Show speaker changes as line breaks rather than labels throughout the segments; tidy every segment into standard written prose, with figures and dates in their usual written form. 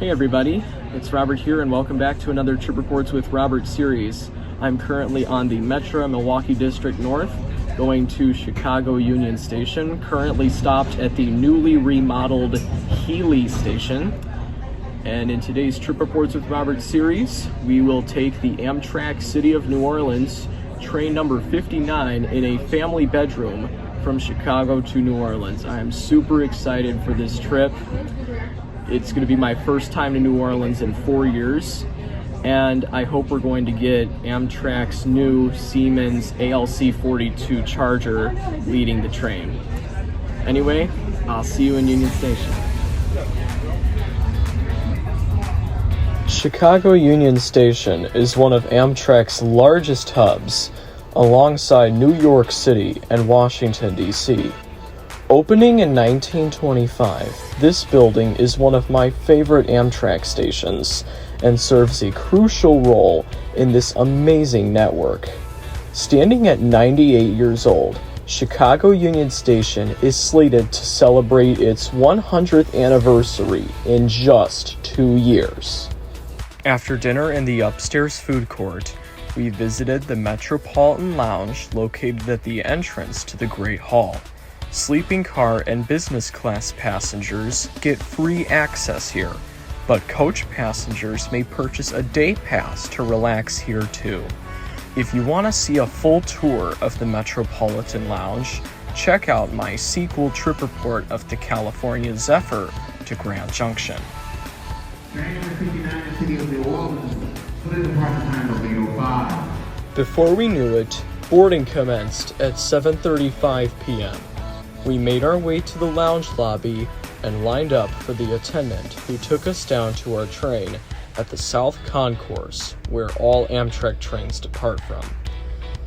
Hey everybody, it's Robert here and welcome back to another Trip Reports with Robert series. I'm currently on the Metro Milwaukee District North, going to Chicago Union Station, currently stopped at the newly remodeled Healy Station. And in today's Trip Reports with Robert series, we will take the Amtrak City of New Orleans train number 59 in a family bedroom from Chicago to New Orleans. I am super excited for this trip. It's going to be my first time to New Orleans in 4 years, and I hope we're going to get Amtrak's new Siemens ALC-42 Charger leading the train. Anyway, I'll see you in Union Station. Chicago Union Station is one of Amtrak's largest hubs, alongside New York City and Washington, D.C. Opening in 1925, this building is one of my favorite Amtrak stations and serves a crucial role in this amazing network. Standing at 98 years old, Chicago Union Station is slated to celebrate its 100th anniversary in just 2 years. After dinner in the upstairs food court, we visited the Metropolitan Lounge located at the entrance to the Great Hall. Sleeping car and business class passengers get free access here, but coach passengers may purchase a day pass to relax here too. If you want to see a full tour of the Metropolitan Lounge, check out my sequel trip report of the California Zephyr to Grand Junction.
Train number 59 City of New Orleans, put in departure time of 8:05.
Before we knew it, boarding commenced at 7:35 p.m. We made our way to the lounge lobby and lined up for the attendant who took us down to our train at the South Concourse, where all Amtrak trains depart from.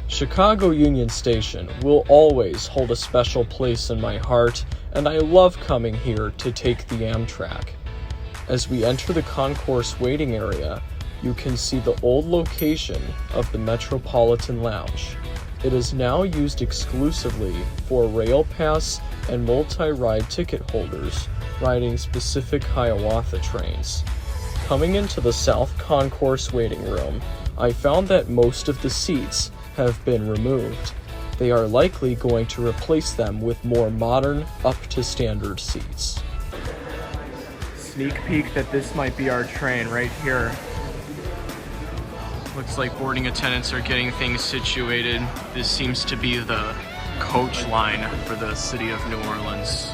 Chicago Union Station will always hold a special place in my heart, and I love coming here to take the Amtrak. As we enter the concourse waiting area, you can see the old location of the Metropolitan Lounge. It is now used exclusively for rail pass and multi-ride ticket holders riding specific Hiawatha trains. Coming into the South Concourse waiting room, I found that most of the seats have been removed. They are likely going to replace them with more modern, up-to-standard seats. Sneak peek that this might be our train right here. Looks like boarding attendants are getting things situated. This seems to be the coach line for the city of New Orleans.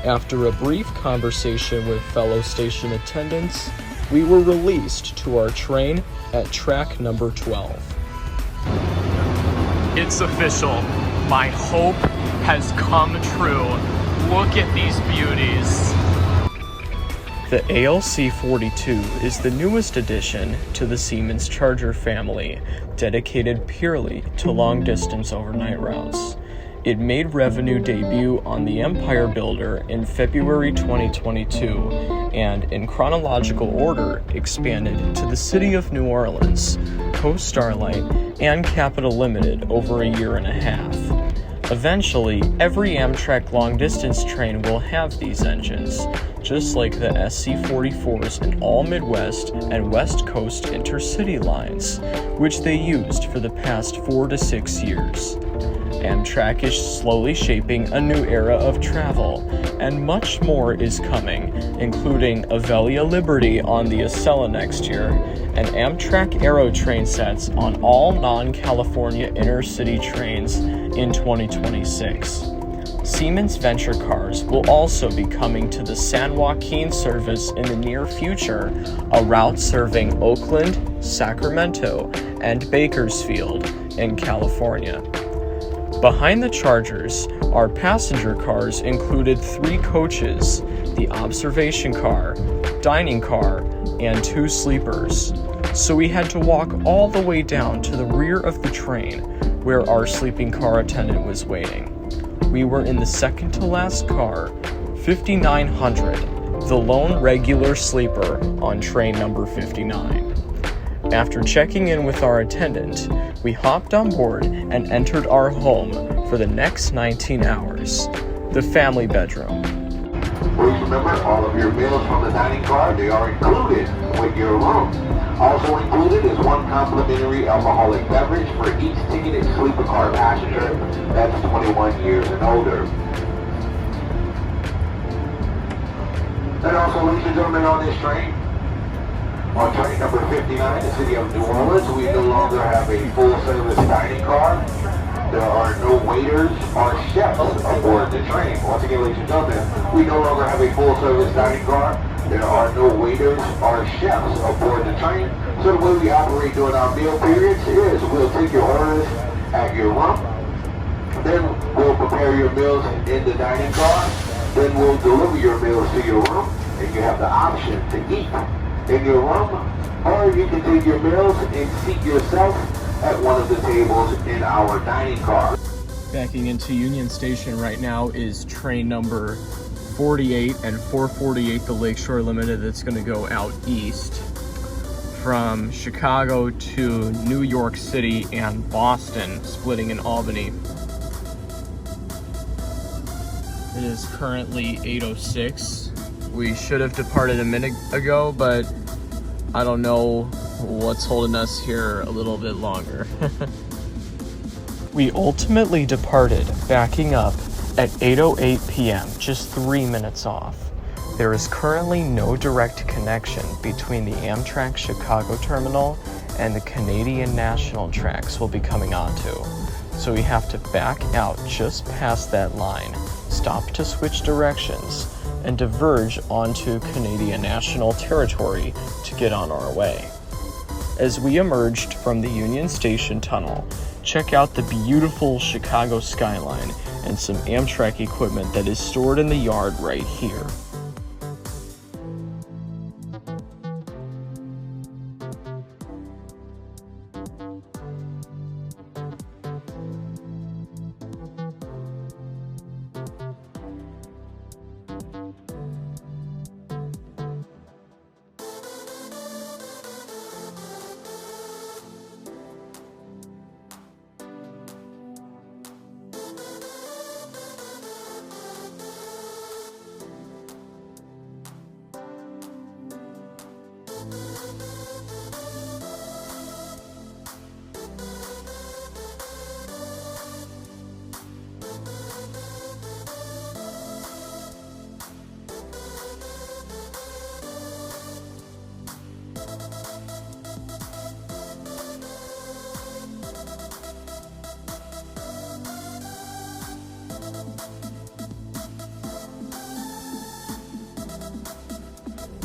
After a brief conversation with fellow station attendants, we were released to our train at track number 12. It's official. My hope has come true. Look at these beauties. The ALC-42 is the newest addition to the Siemens Charger family, dedicated purely to long-distance overnight routes. It made revenue debut on the Empire Builder in February 2022, and in chronological order expanded to the City of New Orleans, Coast Starlight, and Capital Limited over a year and a half. Eventually, every Amtrak long-distance train will have these engines, just like the SC-44s in all Midwest and West Coast intercity lines, which they used for the past 4 to 6 years. Amtrak is slowly shaping a new era of travel, and much more is coming, including Avelia Liberty on the Acela next year, and Amtrak Aero train sets on all non-California intercity trains in 2026. Siemens Venture cars will also be coming to the San Joaquin service in the near future, a route serving Oakland, Sacramento, and Bakersfield in California. Behind the Chargers, our passenger cars included 3 coaches, the observation car, dining car, and 2 sleepers. So we had to walk all the way down to the rear of the train, where our sleeping car attendant was waiting. We were in the second to last car, 5900, the lone regular sleeper on train number 59. After checking in with our attendant, we hopped on board and entered our home for the next 19 hours, the family bedroom.
Please remember, all of your meals from the dining car, they are included with your room. Also included is one complimentary alcoholic beverage for each ticketed sleeper car passenger that's 21 years and older. And also, ladies and gentlemen, on this train, on train number 59, the city of New Orleans, we no longer have a full-service dining car. There are no waiters or chefs aboard the train. Once again, ladies and gentlemen, we no longer have a full-service dining car. There are no waiters or chefs aboard the train. So the way we operate during our meal periods is we'll take your orders at your room. Then we'll prepare your meals in the dining car. Then we'll deliver your meals to your room. And you have the option to eat in your room, or you can take your meals and seat yourself at one of the tables in our dining car.
Backing into Union Station right now is train number 48 and 448, the Lakeshore Limited, that's going to go out east from Chicago to New York City and Boston, splitting in Albany. It is currently 8:06. We should have departed a minute ago, but I don't know what's holding us here a little bit longer. We ultimately departed, backing up at 8:08 p.m., just 3 minutes off. There is currently no direct connection between the Amtrak Chicago terminal and the Canadian National tracks we'll be coming onto. So we have to back out just past that line, stop to switch directions, and diverge onto Canadian National territory to get on our way. As we emerged from the Union Station tunnel, check out the beautiful Chicago skyline and some Amtrak equipment that is stored in the yard right here.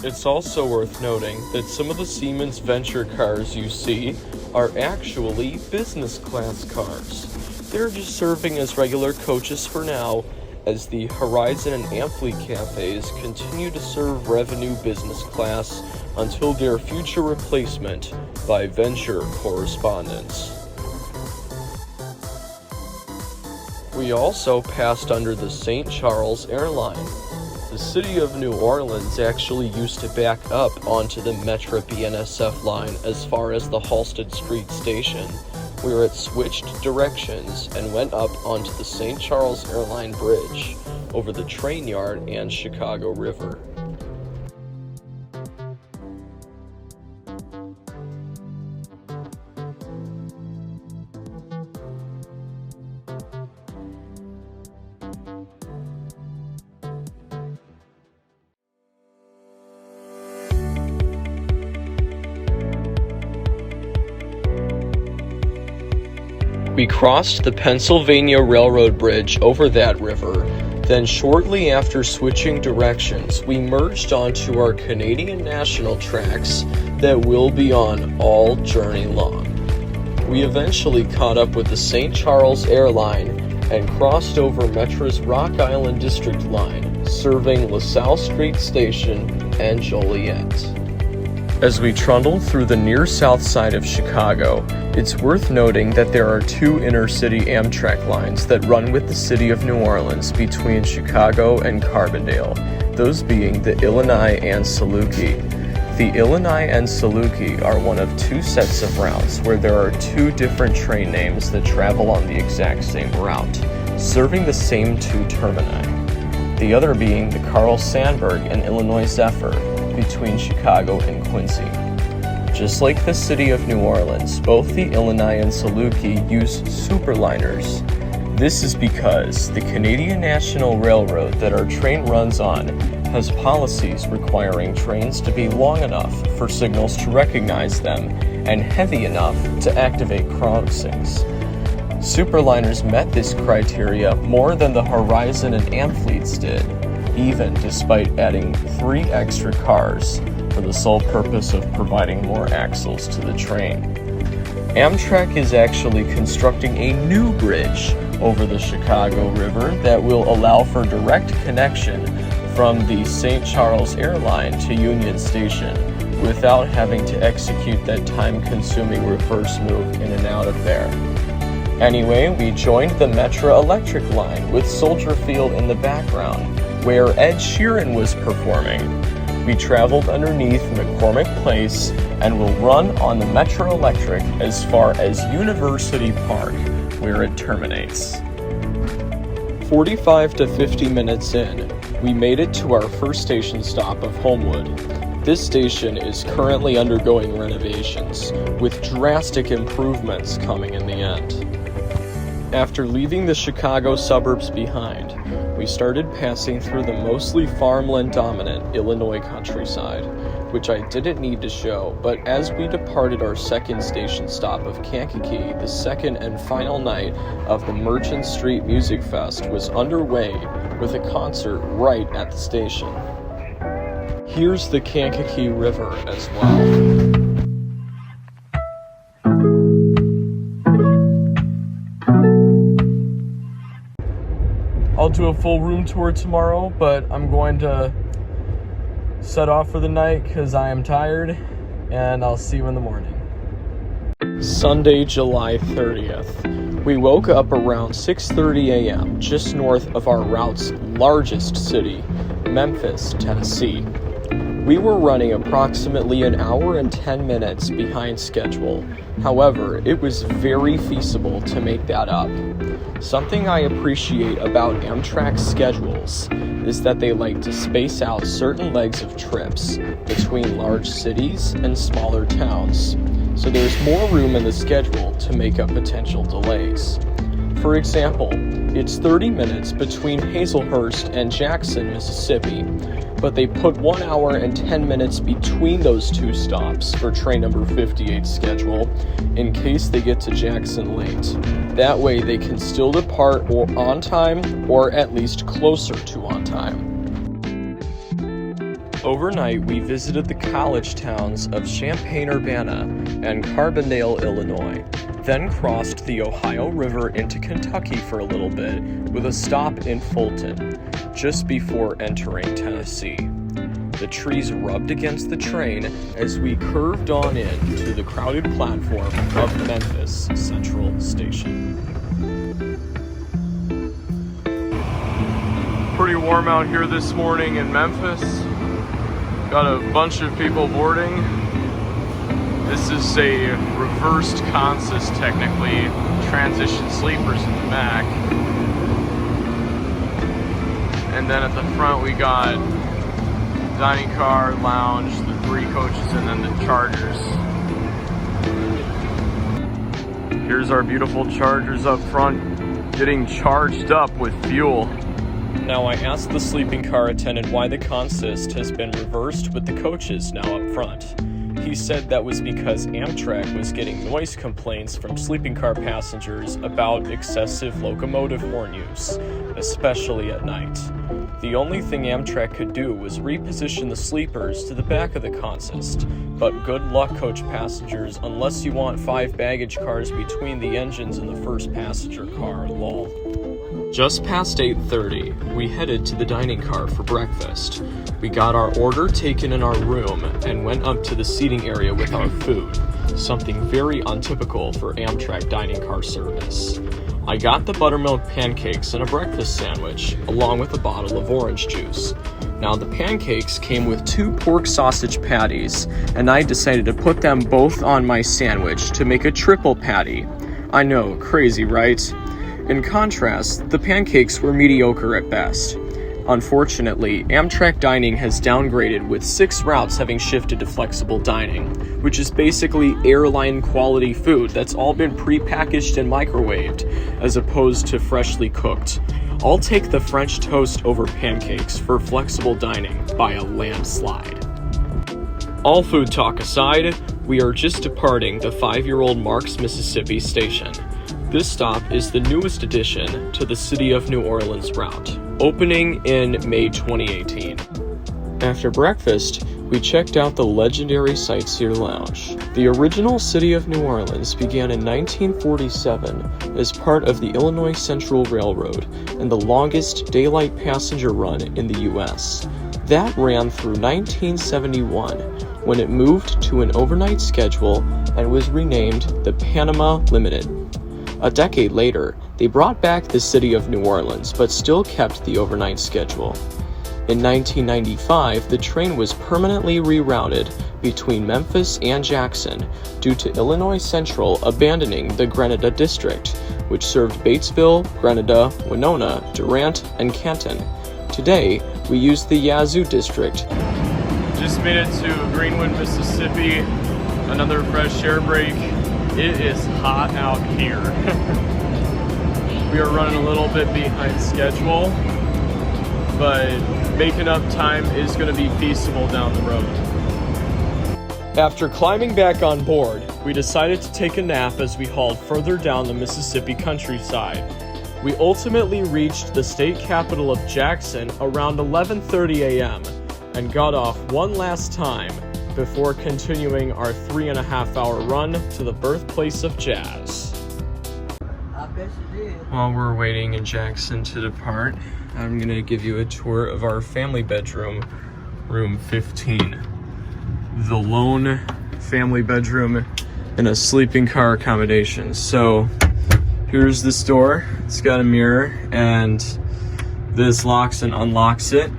It's also worth noting that some of the Siemens Venture cars you see are actually business class cars. They're just serving as regular coaches for now, as the Horizon and Ampli cafes continue to serve revenue business class until their future replacement by Venture correspondents. We also passed under the St. Charles airline. The city of New Orleans actually used to back up onto the Metra BNSF line as far as the Halsted Street station, where it switched directions and went up onto the St. Charles Airline Bridge over the train yard and Chicago River. We crossed the Pennsylvania Railroad Bridge over that river, then shortly after switching directions, we merged onto our Canadian National tracks that will be on all journey long. We eventually caught up with the St. Charles Airline and crossed over Metra's Rock Island District line, serving LaSalle Street Station and Joliet. As we trundle through the near south side of Chicago, it's worth noting that there are two intercity Amtrak lines that run with the city of New Orleans between Chicago and Carbondale, those being the Illini and Saluki. The Illini and Saluki are one of two sets of routes where there are two different train names that travel on the exact same route, serving the same two termini. the other being the Carl Sandburg and Illinois Zephyr between Chicago and Quincy. Just like the city of New Orleans, both the Illini and Saluki use superliners. This is because the Canadian National Railroad that our train runs on has policies requiring trains to be long enough for signals to recognize them and heavy enough to activate crossings. Superliners met this criteria more than the Horizon and Amfleets did, even despite adding 3 extra cars for the sole purpose of providing more axles to the train. Amtrak is actually constructing a new bridge over the Chicago River that will allow for direct connection from the St. Charles Airline to Union Station without having to execute that time-consuming reverse move in and out of there. Anyway, we joined the Metro Electric line with Soldier Field in the background, where Ed Sheeran was performing. We traveled underneath McCormick Place and will run on the Metro Electric as far as University Park, where it terminates. 45 to 50 minutes in, we made it to our first station stop of Homewood. This station is currently undergoing renovations, with drastic improvements coming in the end. After leaving the Chicago suburbs behind, we started passing through the mostly farmland-dominant Illinois countryside, which I didn't need to show, but as we departed our second station stop of Kankakee, the second and final night of the Merchant Street Music Fest was underway with a concert right at the station. Here's the Kankakee River as well. I'll do a full room tour tomorrow, but I'm going to set off for the night because I am tired, and I'll see you in the morning. Sunday, July 30th. We woke up around 6:30 a.m. just north of our route's largest city, Memphis, Tennessee. We were running approximately an hour and 10 minutes behind schedule. However, it was very feasible to make that up. Something I appreciate about Amtrak's schedules is that they like to space out certain legs of trips between large cities and smaller towns, so there's more room in the schedule to make up potential delays. For example, it's 30 minutes between Hazelhurst and Jackson, Mississippi, but they put 1 hour and 10 minutes between those two stops for train number 58's schedule in case they get to Jackson late. That way they can still depart on time, or at least closer to on time. Overnight, we visited the college towns of Champaign-Urbana and Carbondale, Illinois, then crossed the Ohio River into Kentucky for a little bit with a stop in Fulton, just before entering Tennessee. The trees rubbed against the train as we curved on in to the crowded platform of Memphis Central Station. Pretty warm out here this morning in Memphis. Got a bunch of people boarding. This is a reversed consist, technically. Transition sleepers in the back. And then at the front we got dining car, lounge, the 3 coaches, and then the Chargers. Here's our beautiful Chargers up front, getting charged up with fuel. Now I asked the sleeping car attendant why the consist has been reversed with the coaches now up front. He said that was because Amtrak was getting noise complaints from sleeping car passengers about excessive locomotive horn use, especially at night. The only thing Amtrak could do was reposition the sleepers to the back of the consist, but good luck, coach passengers, unless you want 5 baggage cars between the engines and the first passenger car, lol. Just past 8:30, we headed to the dining car for breakfast. We got our order taken in our room and went up to the seating area with our food, something very untypical for Amtrak dining car service. I got the buttermilk pancakes and a breakfast sandwich, along with a bottle of orange juice. Now the pancakes came with 2 pork sausage patties, and I decided to put them both on my sandwich to make a triple patty. I know, crazy, right? In contrast, the pancakes were mediocre at best. Unfortunately, Amtrak dining has downgraded, with 6 routes having shifted to flexible dining, which is basically airline quality food that's all been pre-packaged and microwaved, as opposed to freshly cooked. I'll take the French toast over pancakes for flexible dining by a landslide. All food talk aside, we are just departing the 5-year-old Marks, Mississippi station. This stop is the newest addition to the City of New Orleans route, opening in May 2018. After breakfast, we checked out the legendary Sightseer Lounge. The original City of New Orleans began in 1947 as part of the Illinois Central Railroad and the longest daylight passenger run in the U.S. That ran through 1971, when it moved to an overnight schedule and was renamed the Panama Limited. A decade later, they brought back the City of New Orleans, but still kept the overnight schedule. In 1995, the train was permanently rerouted between Memphis and Jackson due to Illinois Central abandoning the Grenada District, which served Batesville, Grenada, Winona, Durant, and Canton. Today, we use the Yazoo District. Just made it to Greenwood, Mississippi. Another fresh air break. It is hot out here. We are running a little bit behind schedule, but making up time is going to be feasible down the road. After climbing back on board, we decided to take a nap as we hauled further down the Mississippi countryside. We ultimately reached the state capital of Jackson around 11:30 a.m. and got off one last time before continuing our 3.5-hour run to the Birthplace of Jazz.
I bet you did.
While we're waiting in Jackson to depart, I'm going to give you a tour of our family bedroom, room 15. The lone family bedroom in a sleeping car accommodation. So here's this door. It's got a mirror, and this locks and unlocks it.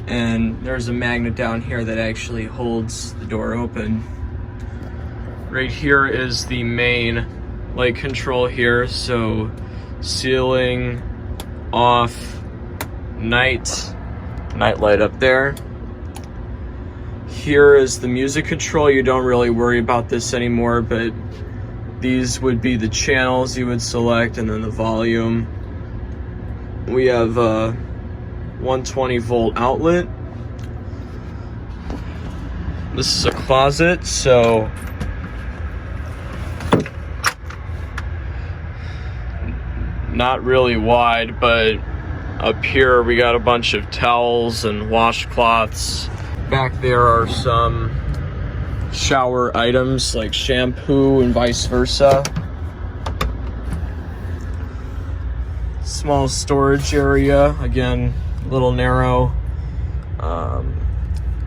And there's a magnet down here that actually holds the door open. Right here is the main light control here, so ceiling off, night light up there. Here is the music control. You don't really worry about this anymore, but these would be the channels you would select, and then the volume. We have 120 volt outlet. This is a closet, so not really wide, but up here we got a bunch of towels and washcloths. Back there are some shower items like shampoo and vice versa. Small storage area, again, a little narrow.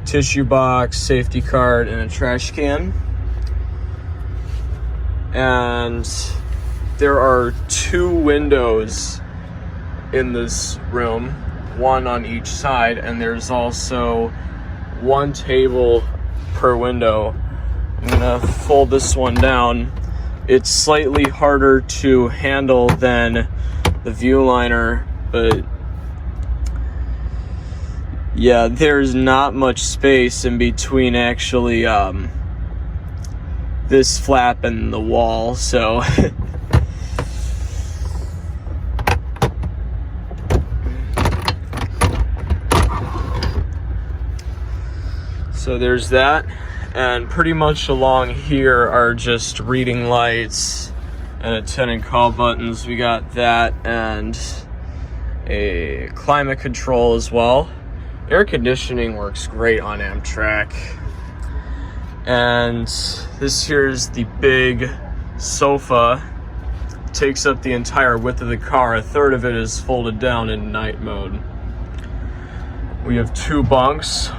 Tissue box, safety card, and a trash can. And there are 2 windows in this room, one on each side, and there's also 1 table per window. I'm gonna fold this one down. It's slightly harder to handle than the Viewliner, but yeah, there's not much space in between actually this flap and the wall, so so there's that. And pretty much along here are just reading lights and attendant call buttons. We got that and a climate control as well. Air conditioning works great on Amtrak. And this here is the big sofa. It takes up the entire width of the car. A third of it is folded down in night mode. We have 2 bunks.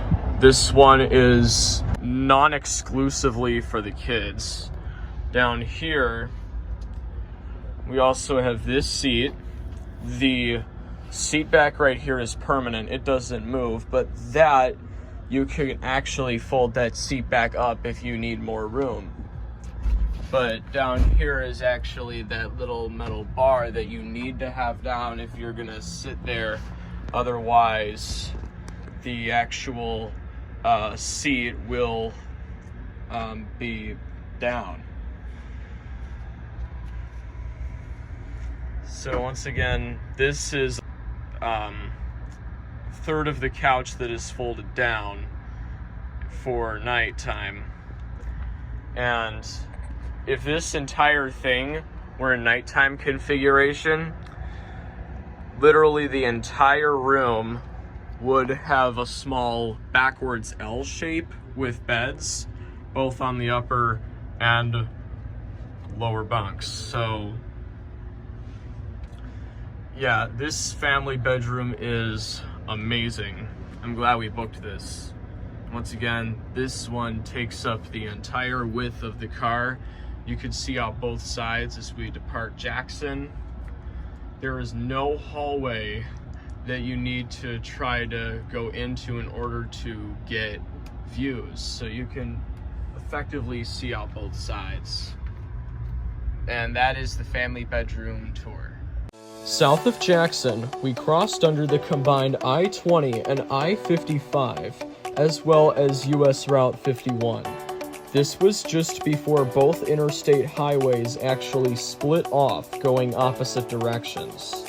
This one is non-exclusively for the kids. Down here, we also have this seat. The seat back right here is permanent. It doesn't move, but that you can actually fold that seat back up if you need more room. But down here is actually that little metal bar that you need to have down if you're gonna sit there Otherwise, the actual seat will be down. So once again, this is third of the couch that is folded down for nighttime. And if this entire thing were a nighttime configuration, literally the entire room would have a small backwards L shape with beds, both on the upper and lower bunks. So yeah, this family bedroom is amazing. I'm glad we booked this. Once again, this one takes up the entire width of the car. You can see out both sides as we depart Jackson. There is no hallway that you need to try to go into in order to get views. So you can effectively see out both sides. And that is the family bedroom tour. South of Jackson, we crossed under the combined I-20 and I-55, as well as US Route 51. This was just before both interstate highways actually split off, going opposite directions.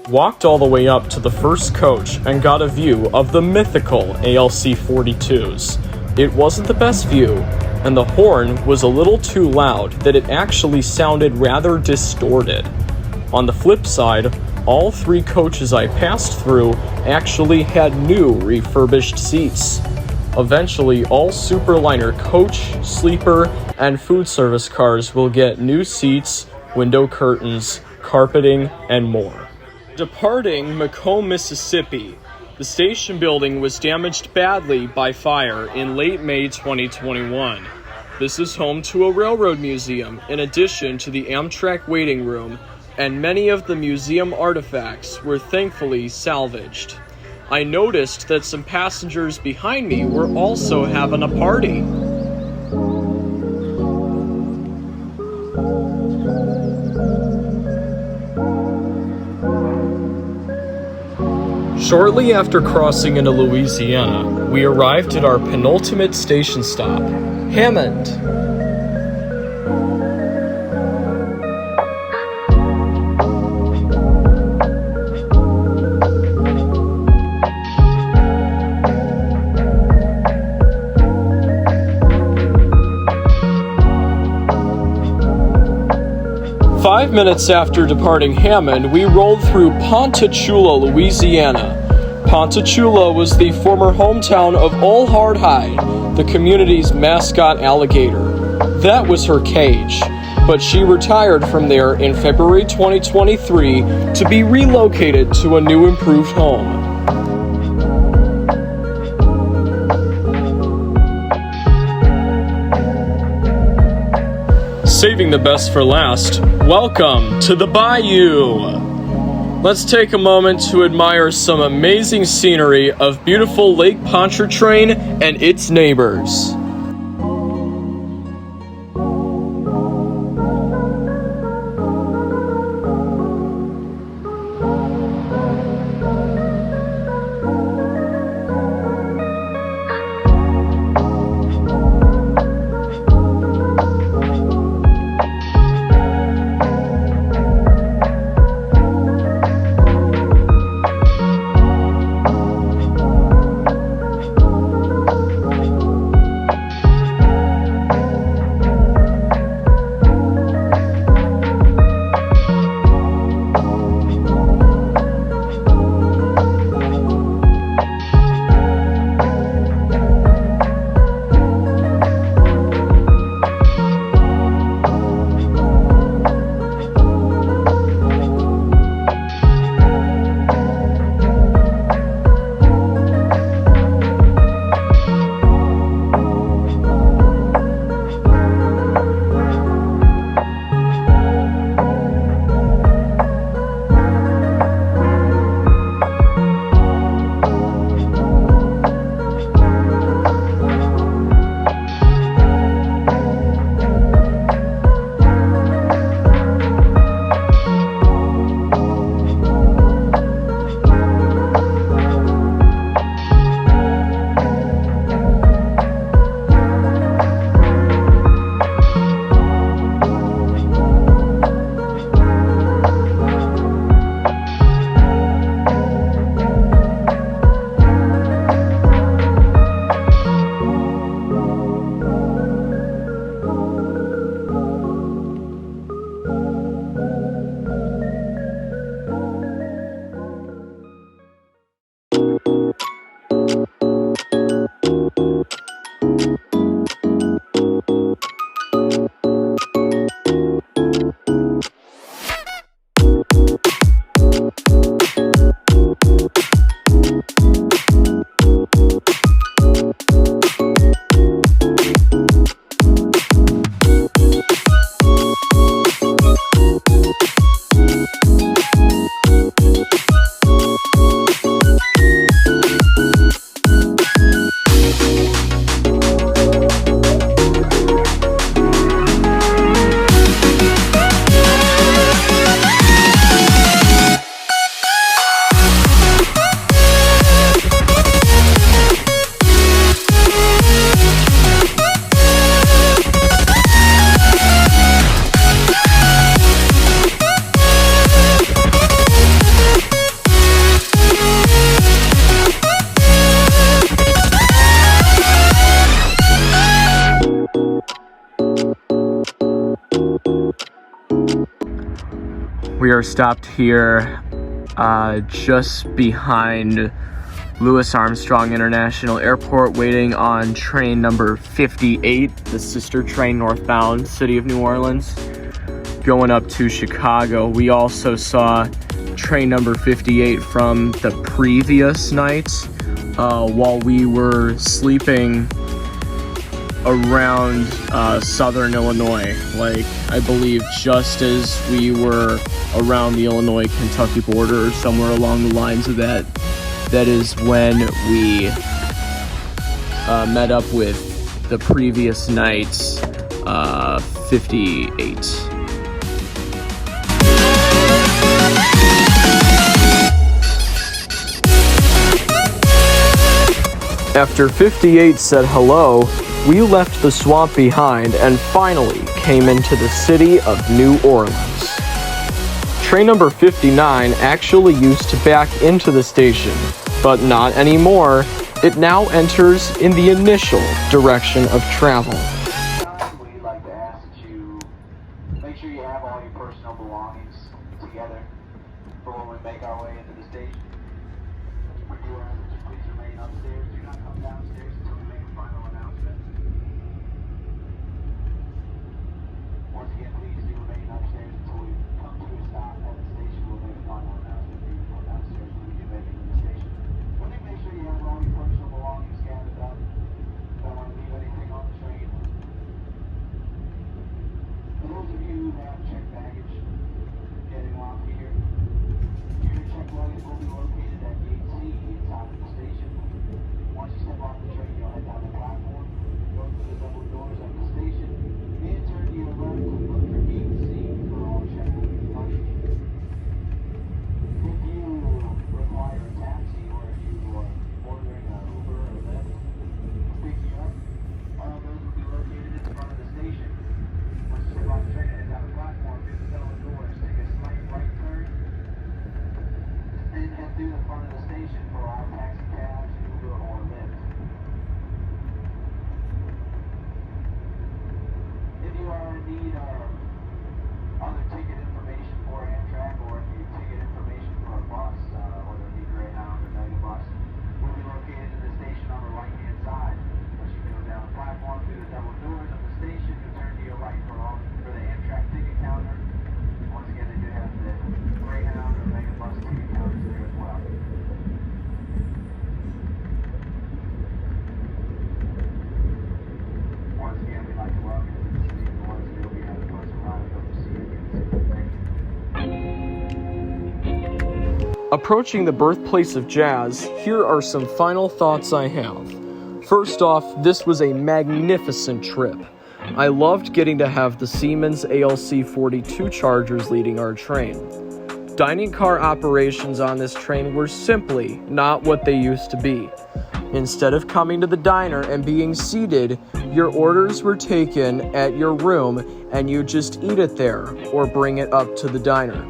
Walked all the way up to the first coach and got a view of the mythical ALC-42s. It wasn't the best view, and the horn was a little too loud that it actually sounded rather distorted. On the flip side, all three coaches I passed through actually had new refurbished seats. Eventually, all Superliner coach, sleeper, and food service cars will get new seats, window curtains, carpeting, and more. Departing Macomb, Mississippi, the station building was damaged badly by fire in late May 2021. This is home to a railroad museum, in addition to the Amtrak waiting room, and many of the museum artifacts were thankfully salvaged. I noticed that some passengers behind me were also having a party. Shortly after crossing into Louisiana, we arrived at our penultimate station stop, Hammond. Five minutes after departing Hammond, we rolled through Ponchatoula, Louisiana. Ponchatoula was the former hometown of Old Hardhide, the community's mascot alligator. That was her cage, but she retired from there in February 2023 to be relocated to a new improved home. Saving the best for last, welcome to the Bayou! Let's take a moment to admire some amazing scenery of beautiful Lake Pontchartrain and its neighbors. We are stopped here just behind Louis Armstrong International Airport, waiting on train number 58, the sister train northbound, City of New Orleans, going up to Chicago. We also saw train number 58 from the previous night while we were sleeping around southern Illinois. Like, I believe just as we were around the Illinois-Kentucky border or somewhere along the lines of that, that is when we met up with the previous night's 58. After 58 said hello, we left the swamp behind and finally came into the city of New Orleans. Train number 59 actually used to back into the station, but not anymore. It now enters in the initial direction of travel.
We'd like to ask that you make sure you have all your personal belongings together for when we make our way into the station. We do ask that you please remain upstairs. Do not come downstairs until we make a final announcement. Once again, please do remain upstairs until we come to a stop at the station. We'll make a final announcement. You can come downstairs when we do make it to the station. We'll make sure you have all your personal belongings gathered up. Don't want to leave anything on the train. For those of you who have checked baggage getting off here, your checked luggage will be located at gate C inside of the station. Once you step off the train, you'll head down the platform, go through the double doors of the station, and turn to your left to look for gate C for all checked luggage. If you require a taxi or if you are ordering an Uber or Lyft to pick you up, all of those will be located at the front of the station. Once you step off the train and head down the platform, through the double doors, take a slight right turn, and head through the front of the station for our taxi cabs, Uber, or Lyft. If you are in need of other ticket information for Amtrak, or if you need ticket information for a bus, whether it be Greyhound or Megabus, we'll be located in the station on the right-hand side. Once you go down the platform through the double doors of the station, you turn to your right for the Amtrak ticket counter. Once again, they do have the Greyhound or Megabus ticket counters there as well. Once again, we'd like to welcome you to the city of New Orleans. We'll be having a pleasant ride. Hope to see you again soon. Thank you.
Approaching the birthplace of jazz, here are some final thoughts I have. First off, this was a magnificent trip. I loved getting to have the Siemens ALC-42 Chargers leading our train. Dining car operations on this train were simply not what they used to be. Instead of coming to the diner and being seated, your orders were taken at your room and you just eat it there or bring it up to the diner.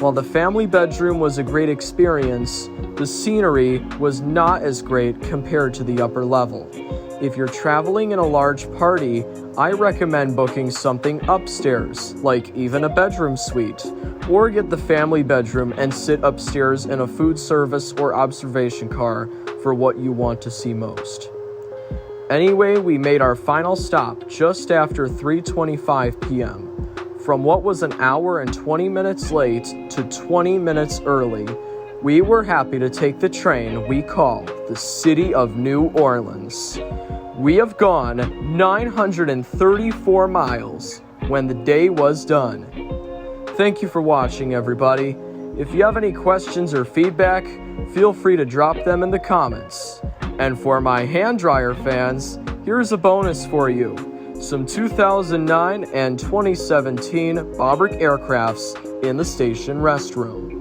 While the family bedroom was a great experience, the scenery was not as great compared to the upper level. If you're traveling in a large party, I recommend booking something upstairs, like even a bedroom suite, or get the family bedroom and sit upstairs in a food service or observation car for what you want to see most. Anyway, we made our final stop just after 3:25 p.m. From what was an hour and 20 minutes late to 20 minutes early, we were happy to take the train we call the City of New Orleans. We have gone 934 miles when the day was done. Thank you for watching, everybody. If you have any questions or feedback, feel free to drop them in the comments. And for my hand dryer fans, here's a bonus for you. Some 2009 and 2017 Bobrick aircrafts in the station restroom.